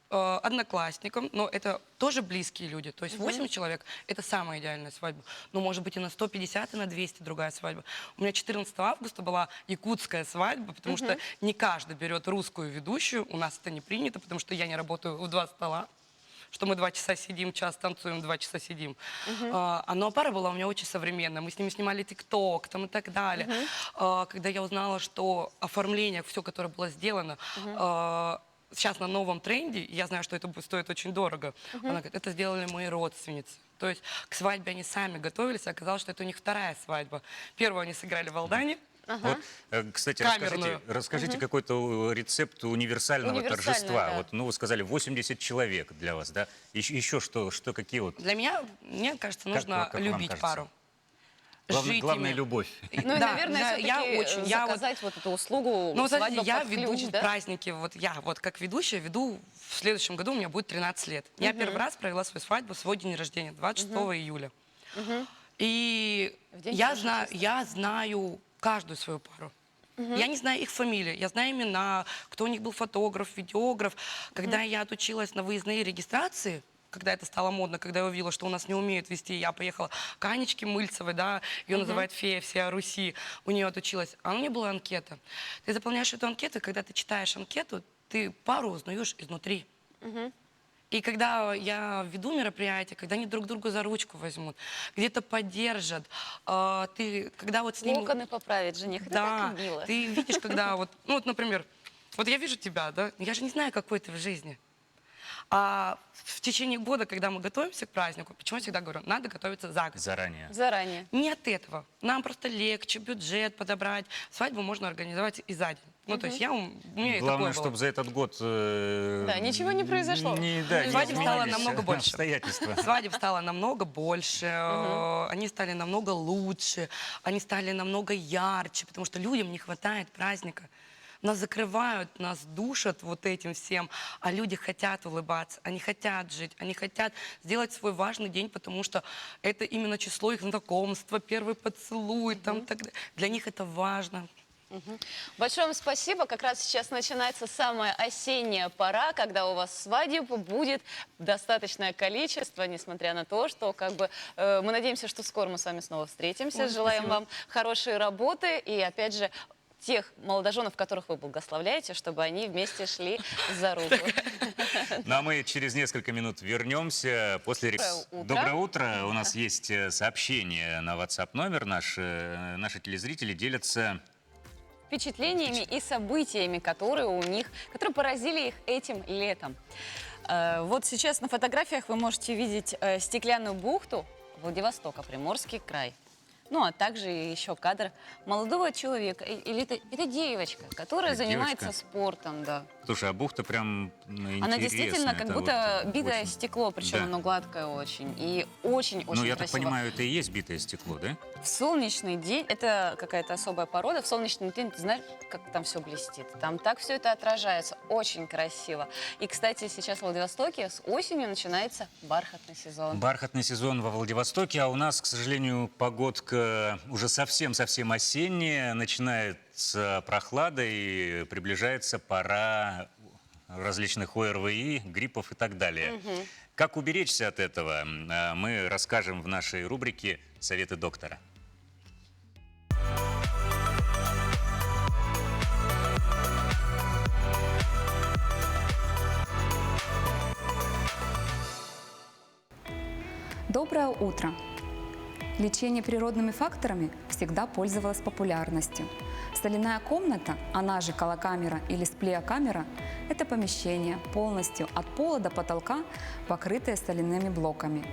одноклассникам, но это тоже близкие люди. То есть 8 человек – это самая идеальная свадьба. Но может быть и на 150, и на 200 другая свадьба. У меня 14 августа была якутская свадьба, потому что не каждый берет русскую ведущую. У нас это не принято, потому что я не работаю в 2 стола. Что мы 2 часа сидим, час танцуем, 2 часа сидим. Но пара была у меня очень современная. Мы с ними снимали ТикТок там и так далее. Когда я узнала, что оформление, все, которое было сделано, сейчас на новом тренде, я знаю, что это стоит очень дорого. Она говорит, это сделали мои родственницы. То есть к свадьбе они сами готовились, а оказалось, что это у них 2-я свадьба. Первую они сыграли в Алдане. Вот, кстати, расскажите какой-то рецепт универсального торжества. Да. Вот, ну, вы сказали, 80 человек для вас, да? Еще что какие вот... Для меня, мне кажется, нужно любить пару. Главное, любовь. Ну и, наверное, все-таки заказать вот эту услугу. Ну, знаете, я веду праздники, вот как ведущая веду, в следующем году у меня будет 13 лет. Я первый раз провела свою свадьбу, свой день рождения, 26 июля. И я знаю каждую свою пару. Я не знаю их фамилии, я знаю имена, кто у них был фотограф, видеограф. Когда я отучилась на выездные регистрации, когда это стало модно, когда я увидела, что у нас не умеют вести, я поехала к Анечке Мыльцевой, да, ее называют фея всей Руси, у нее отучилась, а у нее была анкета. Ты заполняешь эту анкету, и когда ты читаешь анкету, ты пару узнаешь изнутри. И когда я веду мероприятие, когда они друг друга за ручку возьмут, где-то поддержат, когда вот с ними... Локоны поправит жених, это да, так мило. ты видишь, когда вот, ну вот, например, вот я вижу тебя, да, я же не знаю, какой ты в жизни. А в течение года, когда мы готовимся к празднику, почему я всегда говорю, надо готовиться за год. Заранее. Заранее. Не от этого. Нам просто легче бюджет подобрать. Свадьбу можно организовать и за день. Ну, то есть у меня Главное, такое было. чтобы за этот год... Да, ничего не произошло. Свадеб стало намного больше. Обстоятельства. Свадеб стало намного больше. Они стали намного лучше. Они стали намного ярче, потому что людям не хватает праздника. Нас закрывают, нас душат вот этим всем, а люди хотят улыбаться, они хотят жить, они хотят сделать свой важный день, потому что это именно число их знакомства, первый поцелуй, там, так далее. Для них это важно. Большое вам спасибо. Как раз сейчас начинается самая осенняя пора, когда у вас свадеб будет достаточное количество, несмотря на то, что мы надеемся, что скоро мы с вами снова встретимся. Ой, желаем спасибо. вам хорошей работы и, опять же, тех молодоженов, которых вы благословляете, чтобы они вместе шли за руку. Ну а мы через несколько минут вернемся после... Доброе утро. У нас есть сообщение на WhatsApp номер. Наши телезрители делятся... впечатлениями и событиями, которые поразили их этим летом. Вот сейчас на фотографиях вы можете видеть стеклянную бухту Владивостока, Приморский край. Ну, а также еще кадр молодого человека, или это девочка, которая занимается спортом, да. Слушай, а бухта прям интересная. Она действительно как будто вот битое очень... стекло, причем оно гладкое очень, и очень-очень красиво. Ну, я так понимаю, это и есть битое стекло, да? В солнечный день, это какая-то особая порода, в солнечный день, ты знаешь, как там все блестит. Там так все это отражается, очень красиво. И, кстати, сейчас в Владивостоке с осенью начинается бархатный сезон. Бархатный сезон во Владивостоке, а у нас, к сожалению, погодка уже совсем-совсем осенняя, начинается прохлада и приближается пора различных ОРВИ, гриппов и так далее. Как уберечься от этого, мы расскажем в нашей рубрике «Советы доктора». Доброе утро! Лечение природными факторами всегда пользовалось популярностью. Соляная комната, она же колокамера или сплеокамера, это помещение, полностью от пола до потолка, покрытое соляными блоками.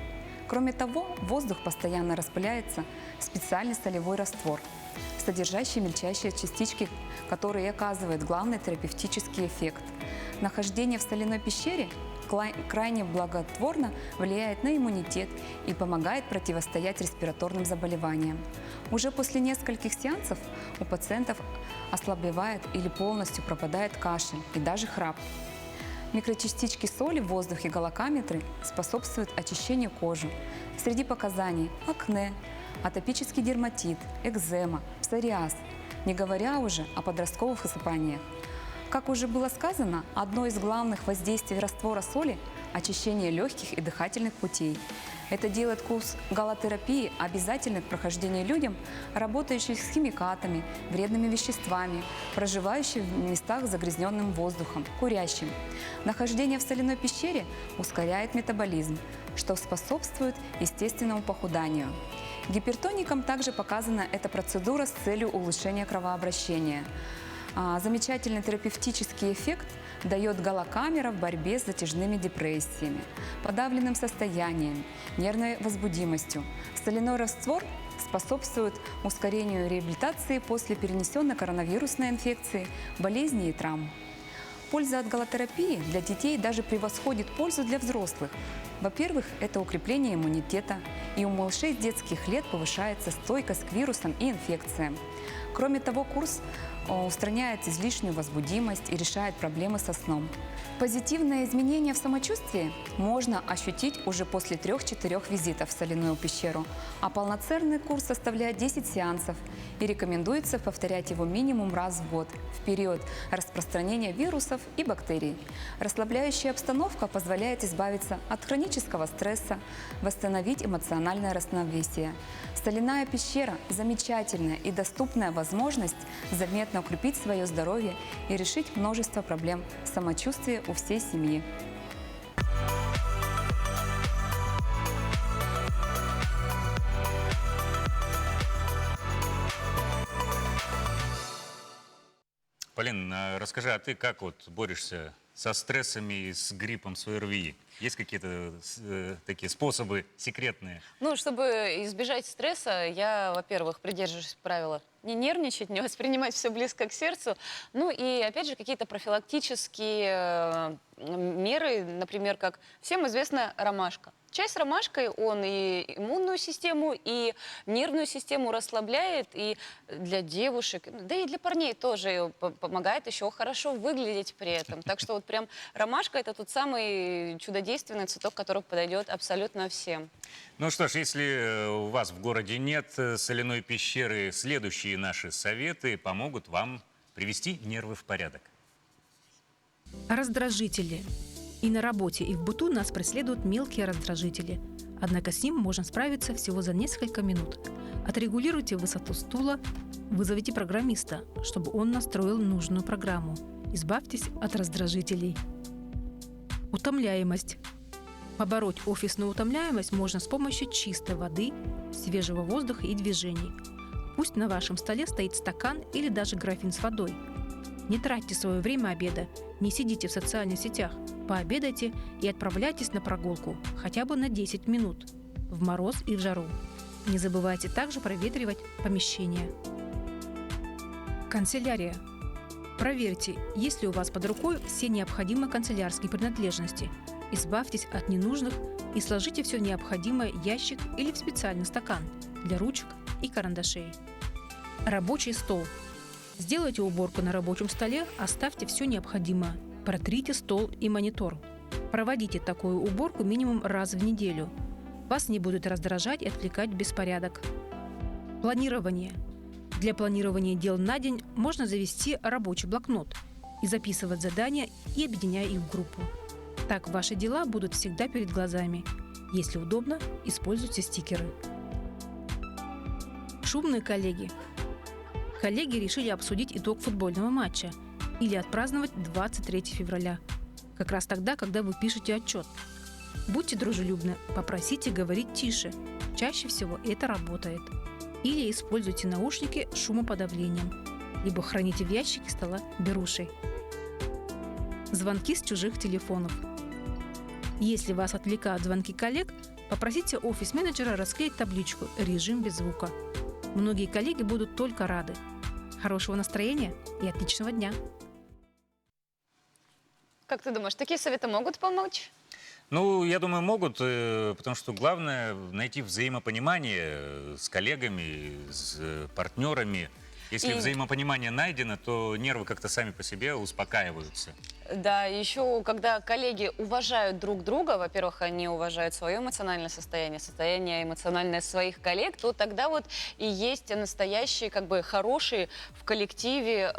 Кроме того, воздух постоянно распыляется в специальный солевой раствор, содержащий мельчайшие частички, которые оказывают главный терапевтический эффект. Нахождение в соляной пещере – крайне благотворно влияет на иммунитет и помогает противостоять респираторным заболеваниям. Уже после нескольких сеансов у пациентов ослабевает или полностью пропадает кашель и даже храп. Микрочастички соли в воздухе галакаметры способствуют очищению кожи. Среди показаний – акне, атопический дерматит, экзема, псориаз, не говоря уже о подростковых высыпаниях. Как уже было сказано, одно из главных воздействий раствора соли – очищение легких и дыхательных путей. Это делает курс галотерапии обязательным к прохождению людям, работающих с химикатами, вредными веществами, проживающим в местах с загрязненным воздухом, курящим. Нахождение в соляной пещере ускоряет метаболизм, что способствует естественному похуданию. Гипертоникам также показана эта процедура с целью улучшения кровообращения. Замечательный терапевтический эффект дает галокамера в борьбе с затяжными депрессиями, подавленным состоянием, нервной возбудимостью. Соляной раствор способствует ускорению реабилитации после перенесенной коронавирусной инфекции, болезней и травм. Польза от галотерапии для детей даже превосходит пользу для взрослых. Во-первых, это укрепление иммунитета, и у малышей с детских лет повышается стойкость к вирусам и инфекциям. Кроме того, курс устраняет излишнюю возбудимость и решает проблемы со сном. Позитивное изменение в самочувствии можно ощутить уже после 3-4 визитов в соляную пещеру, а полноценный курс составляет 10 сеансов и рекомендуется повторять его минимум раз в год в период распространения вирусов и бактерий. Расслабляющая обстановка позволяет избавиться от хронического стресса, восстановить эмоциональное равновесие. Соляная пещера – замечательная и доступная возможность заметно укрепить свое здоровье и решить множество проблем самочувствия у всей семьи. Полин, расскажи, а ты как вот борешься со стрессами, с гриппом, с ОРВИ? Есть какие-то такие способы секретные? Ну, чтобы избежать стресса, я, во-первых, придерживаюсь правила не нервничать, не воспринимать все близко к сердцу. Ну и, опять же, какие-то профилактические меры, например, как всем известна ромашка. Чай с ромашкой, он и иммунную систему, и нервную систему расслабляет, и для девушек, да и для парней тоже помогает еще хорошо выглядеть при этом. Так что вот прям ромашка – это тот самый чудодейственный цветок, который подойдет абсолютно всем. Ну что ж, если у вас в городе нет соляной пещеры, следующие наши советы помогут вам привести нервы в порядок. Раздражители. И на работе, и в быту нас преследуют мелкие раздражители. Однако с ним можно справиться всего за несколько минут. Отрегулируйте высоту стула, вызовите программиста, чтобы он настроил нужную программу. Избавьтесь от раздражителей. Утомляемость. Побороть офисную утомляемость можно с помощью чистой воды, свежего воздуха и движений. Пусть на вашем столе стоит стакан или даже графин с водой. Не тратьте свое время обеда, не сидите в социальных сетях, пообедайте и отправляйтесь на прогулку, хотя бы на 10 минут, в мороз и в жару. Не забывайте также проветривать помещение. Канцелярия. Проверьте, есть ли у вас под рукой все необходимые канцелярские принадлежности. Избавьтесь от ненужных и сложите все необходимое в ящик или в специальный стакан для ручек и карандашей. Рабочий стол. Сделайте уборку на рабочем столе, оставьте все необходимое. Протрите стол и монитор. Проводите такую уборку минимум раз в неделю. Вас не будут раздражать и отвлекать беспорядок. Планирование. Для планирования дел на день можно завести рабочий блокнот и записывать задания и объединяя их в группу. Так ваши дела будут всегда перед глазами. Если удобно, используйте стикеры. Шумные коллеги. Коллеги решили обсудить итог футбольного матча или отпраздновать 23 февраля. Как раз тогда, когда вы пишете отчет. Будьте дружелюбны, попросите говорить тише. Чаще всего это работает. Или используйте наушники с шумоподавлением. Либо храните в ящике стола берушей. Звонки с чужих телефонов. Если вас отвлекают звонки коллег, попросите офис-менеджера расклеить табличку «Режим без звука». Многие коллеги будут только рады. Хорошего настроения и отличного дня! Как ты думаешь, такие советы могут помочь? Ну, я думаю, могут, потому что главное найти взаимопонимание с коллегами, с партнерами. Если взаимопонимание найдено, то нервы как-то сами по себе успокаиваются. Да, еще когда коллеги уважают друг друга, во-первых, они уважают свое эмоциональное состояние эмоциональное своих коллег, то тогда вот и есть настоящие, как бы, хорошие в коллективе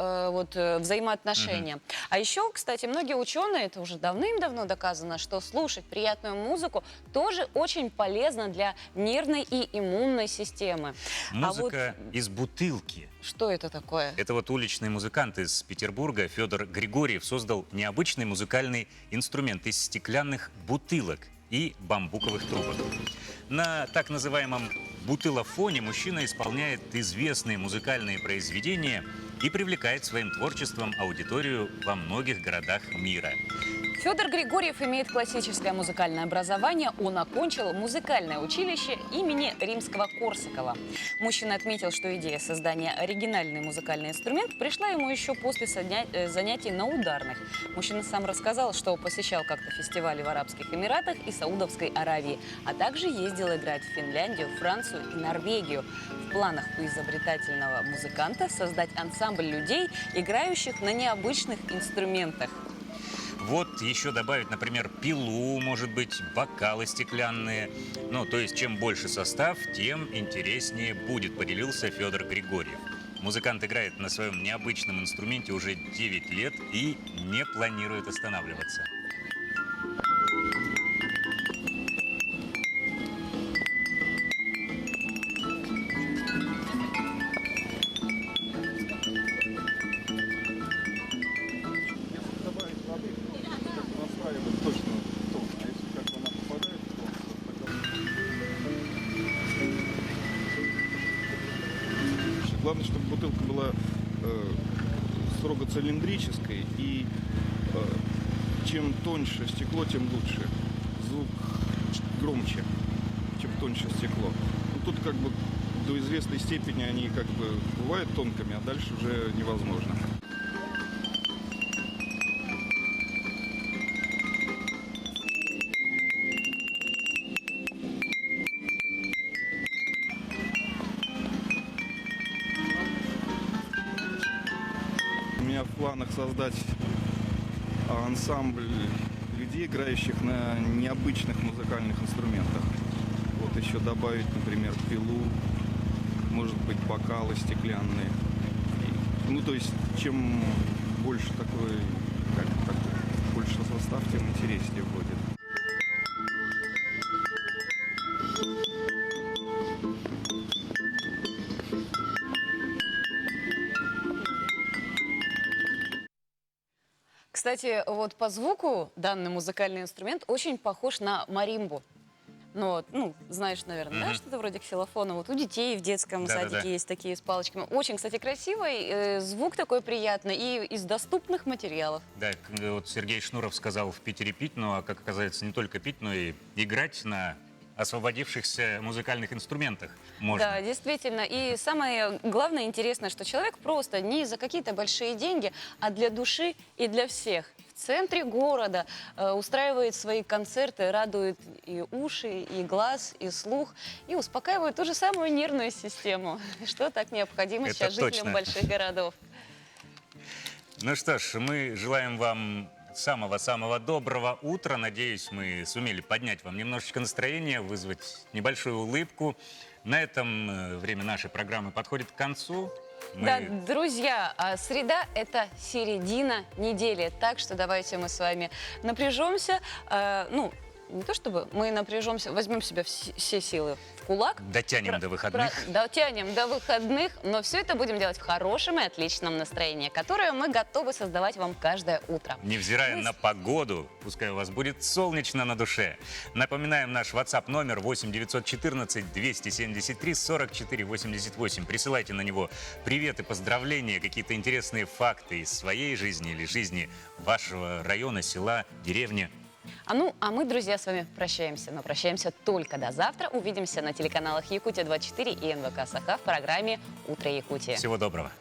взаимоотношения. А еще, кстати, многие ученые, это уже давным-давно доказано, что слушать приятную музыку тоже очень полезно для нервной и иммунной системы. Музыка из бутылки. Что это такое? Это вот уличный музыкант из Петербурга Федор Григорьев создал необычный музыкальный инструмент из стеклянных бутылок и бамбуковых трубок. На так называемом бутылофоне мужчина исполняет известные музыкальные произведения и привлекает своим творчеством аудиторию во многих городах мира. Федор Григорьев имеет классическое музыкальное образование. Он окончил музыкальное училище имени Римского-Корсакова. Мужчина отметил, что идея создания оригинальный музыкальный инструмент пришла ему еще после занятий на ударных. Мужчина сам рассказал, что посещал как-то фестивали в Арабских Эмиратах и Саудовской Аравии, а также ездил играть в Финляндию, Францию и Норвегию. В планах у изобретательного музыканта создать ансамбль людей, играющих на необычных инструментах. Вот еще добавить, например, пилу, может быть, бокалы стеклянные. Ну, то есть, чем больше состав, тем интереснее будет, поделился Федор Григорьев. Музыкант играет на своем необычном инструменте уже 9 лет и не планирует останавливаться. Главное, чтобы бутылка была строго цилиндрической, и чем тоньше стекло, тем лучше. Звук громче, чем тоньше стекло. Ну, тут как бы до известной степени они как бы бывают тонкими, а дальше уже невозможно. У меня в планах создать ансамбль людей, играющих на необычных музыкальных инструментах. Вот еще добавить, например, пилу, может быть, бокалы стеклянные. Ну, то есть, чем больше такой, больше состав, тем интереснее будет. Кстати, вот по звуку данный музыкальный инструмент очень похож на маримбу. Ну, знаешь, наверное, да, что-то вроде ксилофона. Вот у детей в детском садике есть такие с палочками. Очень, кстати, красивый, звук такой приятный и из доступных материалов. Да, вот Сергей Шнуров сказал в Питере пить, а как оказывается, не только пить, но и играть на освободившихся музыкальных инструментах можно. Да, действительно. И самое главное, интересное, что человек просто не за какие-то большие деньги, а для души и для всех в центре города устраивает свои концерты, радует и уши, и глаз, и слух, и успокаивает ту же самую нервную систему, что так необходимо сейчас жителям больших городов. Ну что ж, мы желаем вам самого-самого доброго утра. Надеюсь, мы сумели поднять вам немножечко настроение, вызвать небольшую улыбку. На этом время нашей программы подходит к концу. Да, друзья, среда – это середина недели, так что давайте мы с вами напряжемся. Не то чтобы мы напряжемся, возьмем в себя все силы в кулак. Дотянем до выходных. Дотянем до выходных, но все это будем делать в хорошем и отличном настроении, которое мы готовы создавать вам каждое утро. Невзирая на погоду, пускай у вас будет солнечно на душе. Напоминаем наш WhatsApp номер 8 914 273 44 88. Присылайте на него приветы, поздравления, какие-то интересные факты из своей жизни или жизни вашего района, села, деревни. А мы, друзья, с вами прощаемся. Но прощаемся только до завтра. Увидимся на телеканалах Якутия-24 и НВК Саха в программе «Утро Якутии». Всего доброго.